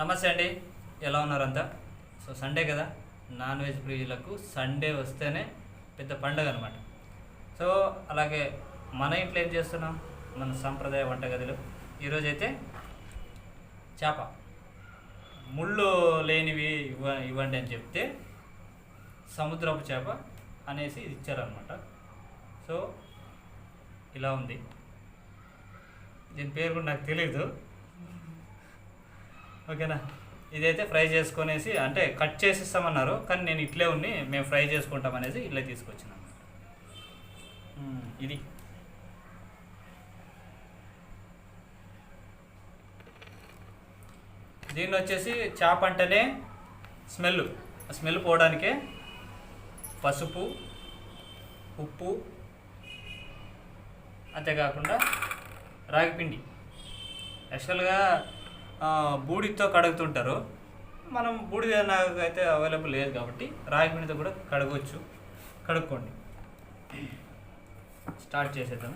నమస్తే అండి, ఎలా ఉన్నారంతా? సో సండే కదా, నాన్ వెజ్ ప్రియులకు సండే వస్తేనే పెద్ద పండగ అనమాట. సో అలాగే మన ఇంట్లో ఏం చేస్తున్నాం, మన సాంప్రదాయ వంటగదిలో ఈరోజైతే చేప ముళ్ళు లేనివి ఇవ్వండి అని చెప్తే సముద్రపు చేప అనేసి ఇది ఇచ్చారనమాట. సో ఇలా ఉంది, దీని పేరు కూడా నాకు తెలీదు. ఓకేనా, ఇదైతే ఫ్రై చేసుకునేసి అంటే కట్ చేసి ఇస్తామన్నారు, కానీ నేను ఇట్లే ఉన్ని మేము ఫ్రై చేసుకుంటాం అనేసి ఇట్లే తీసుకొచ్చినాను. ఇది దీన్ని వచ్చేసి చేప అంటేనే స్మెల్ పోవడానికే పసుపు, ఉప్పు, అంతేకాకుండా రాగిపిండి. యాక్చువల్గా బూడితో కడుగుతుంటారు, మనం బూడిద అయితే అవైలబుల్ లేదు కాబట్టి రాగిపిండితో కూడా కడుక్కోండి. స్టార్ట్ చేసేద్దాం.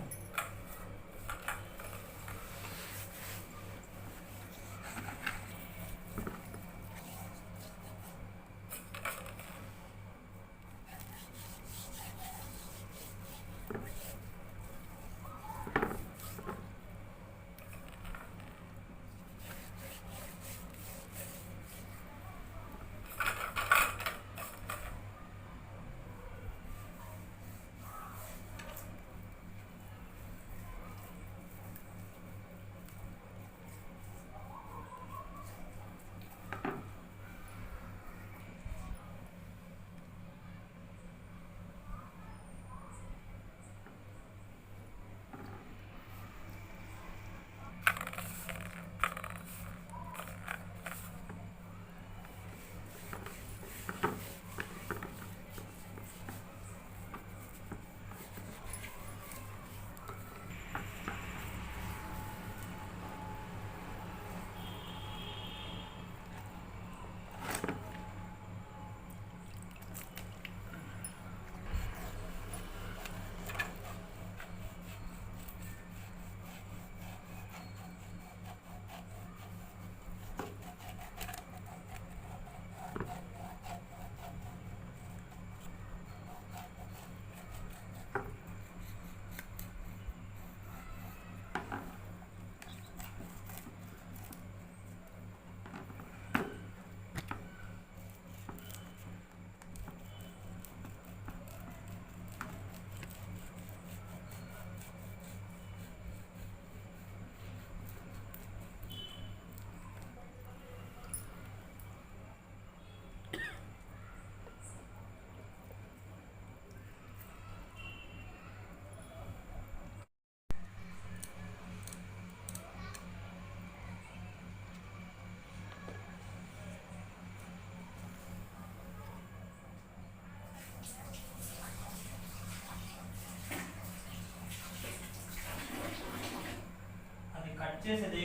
చేసేది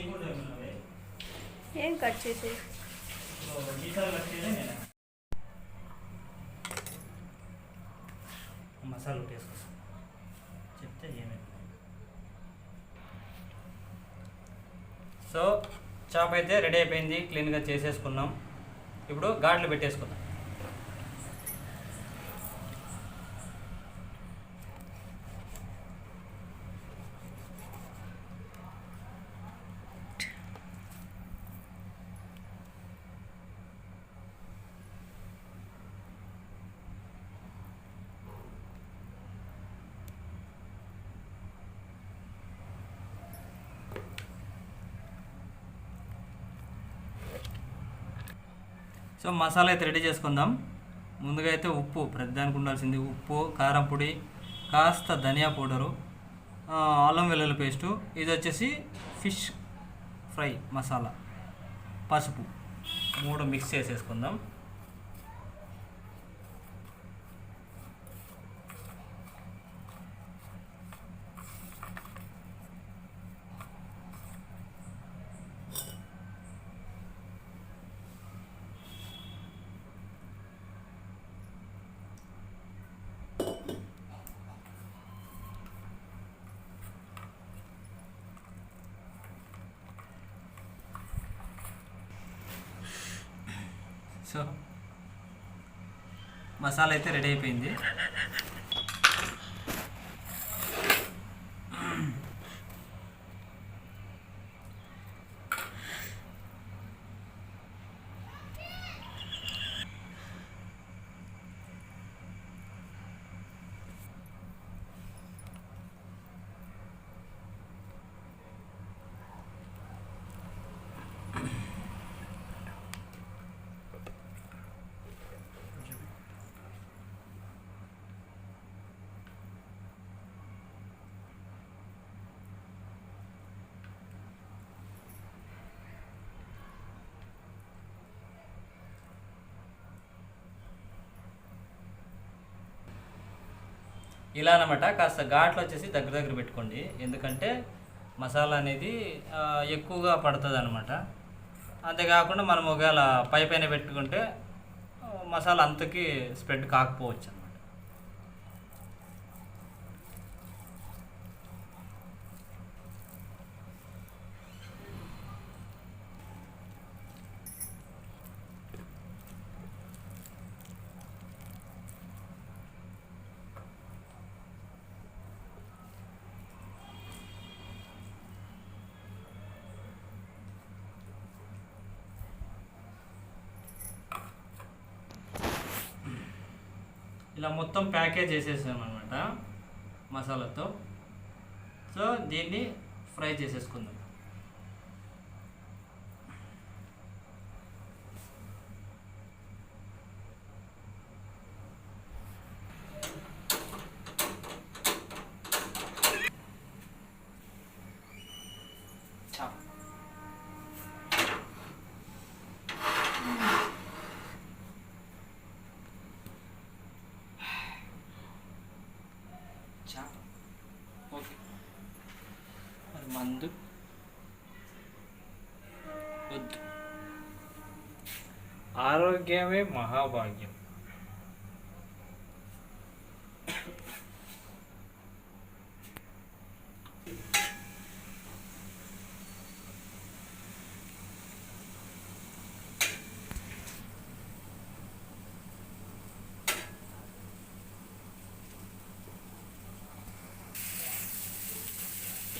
ఏం కట్ చేసేది మసాలా వేసుకొస్తాను చెప్తే ఏమైంది. సో చాప్ అయితే రెడీ అయిపోయింది, క్లీన్గా చేసేసుకున్నాం. ఇప్పుడు గాడ్లు పెట్టేసుకుందాం. సో మసాలా అయితే రెడీ చేసుకుందాం. ముందుగా అయితే ఉప్పు, ప్రతిదానికి ఉండాల్సింది ఉప్పు, కారం పొడి, కాస్త ధనియా పౌడరు, అల్లం వెల్లుల్లి పేస్టు, ఇది వచ్చేసి ఫిష్ ఫ్రై మసాలా, పసుపు, 3 మిక్స్ చేసేసుకుందాం. సో మసాలా అయితే రెడీ అయిపోయింది. ఇలా అనమాట. కాస్త ఘాట్లు వచ్చేసి దగ్గర దగ్గర పెట్టుకోండి, ఎందుకంటే మసాలా అనేది ఎక్కువగా పడుతుంది అనమాట. అంతేకాకుండా మనం ఒకవేళ పై పైన పెట్టుకుంటే మసాలా అంతకి స్ప్రెడ్ కాకపోవచ్చు అనమాట. ఇలా మొత్తం ప్యాకేజ్ చేసేసామన్నమాట మసాలాతో. సో దీన్ని ఫ్రై చేసేసుకుందాం. ఓకే, మరి మందు వద్దు. ఆరోగ్యమే మహాభాగ్యం.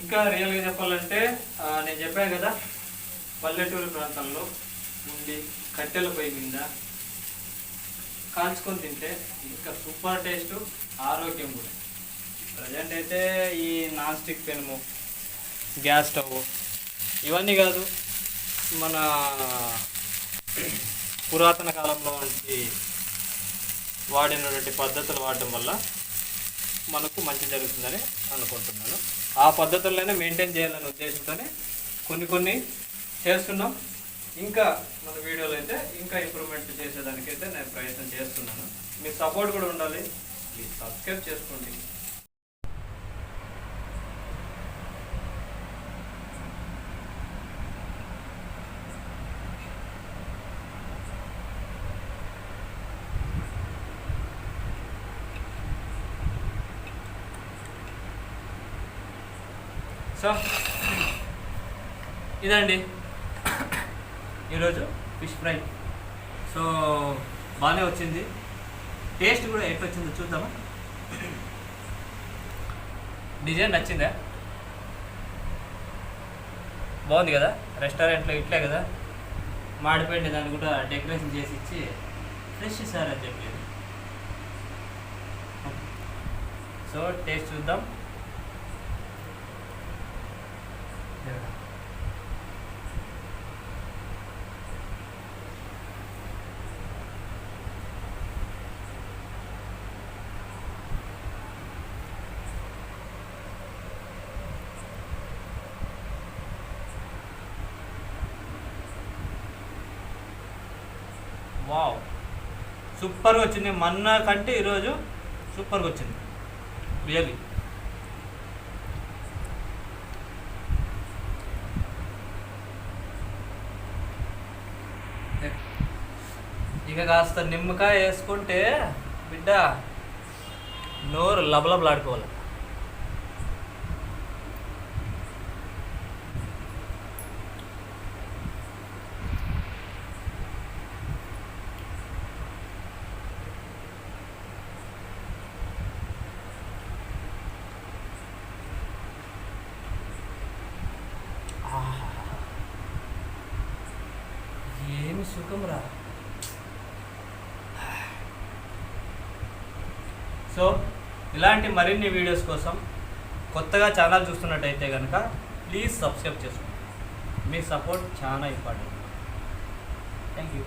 ఇంకా రియల్గా చెప్పాలంటే నేను చెప్పాను కదా, పల్లెటూరు ప్రాంతాల్లో ఉండి కట్టెల పొయ్యి మీద కాల్చుకొని తింటే ఇంకా సూపర్ టేస్ట్, ఆరోగ్యం కూడా. ప్రజెంట్ అయితే ఈ నాన్ స్టిక్ పెనుము, గ్యాస్ స్టవ్ ఇవన్నీ కాదు, మన పురాతన కాలంలో నుంచి వాడినటువంటి పద్ధతులు వాడటం వల్ల మనకు మంచి జరుగుతుందని అనుకుంటున్నాను. ఆ పద్ధతుల్లోనే మెయింటైన్ చేయాలనే ఉద్దేశంతోనే కొన్ని చేస్తున్నాం. ఇంకా మన వీడియోలో అయితే ఇంకా ఇంప్రూవ్మెంట్ చేసేదానికైతే నేను ప్రయత్నం చేస్తున్నాను. మీ సపోర్ట్ కూడా ఉండాలి. ప్లీజ్ సబ్స్క్రైబ్ చేసుకోండి. సో ఇదండి ఈరోజు ఫిష్ ఫ్రై. సో బాగానే వచ్చింది, టేస్ట్ కూడా ఎట్లా వచ్చిందో చూద్దామా. డిజైన్ నచ్చిందా? బాగుంది కదా, రెస్టారెంట్లో ఇట్లే కదా మాడిపోయింది, దాన్ని కూడా డెకరేషన్ చేసి ఇచ్చి ఫ్రెష్ సార్ అని చెప్పేది. సో టేస్ట్ చూద్దాం. వావ్, సూపర్గా వచ్చింది. మొన్న కంటే ఈరోజు సూపర్గా వచ్చింది రియల్లీ. ఇక కాస్త నిమ్మకాయ వేసుకుంటే బిడ్డ నోరు లబలబలాడుకోవాలి. సుఖం రా. సో ఇలాంటి మరిన్ని వీడియోస్ కోసం కొత్తగా ఛానల్ చూస్తున్నట్టయితే కనుక ప్లీజ్ సబ్స్క్రైబ్ చేసుకోండి. మీ సపోర్ట్ చాలా ఇంపార్టెంట్. Thank you.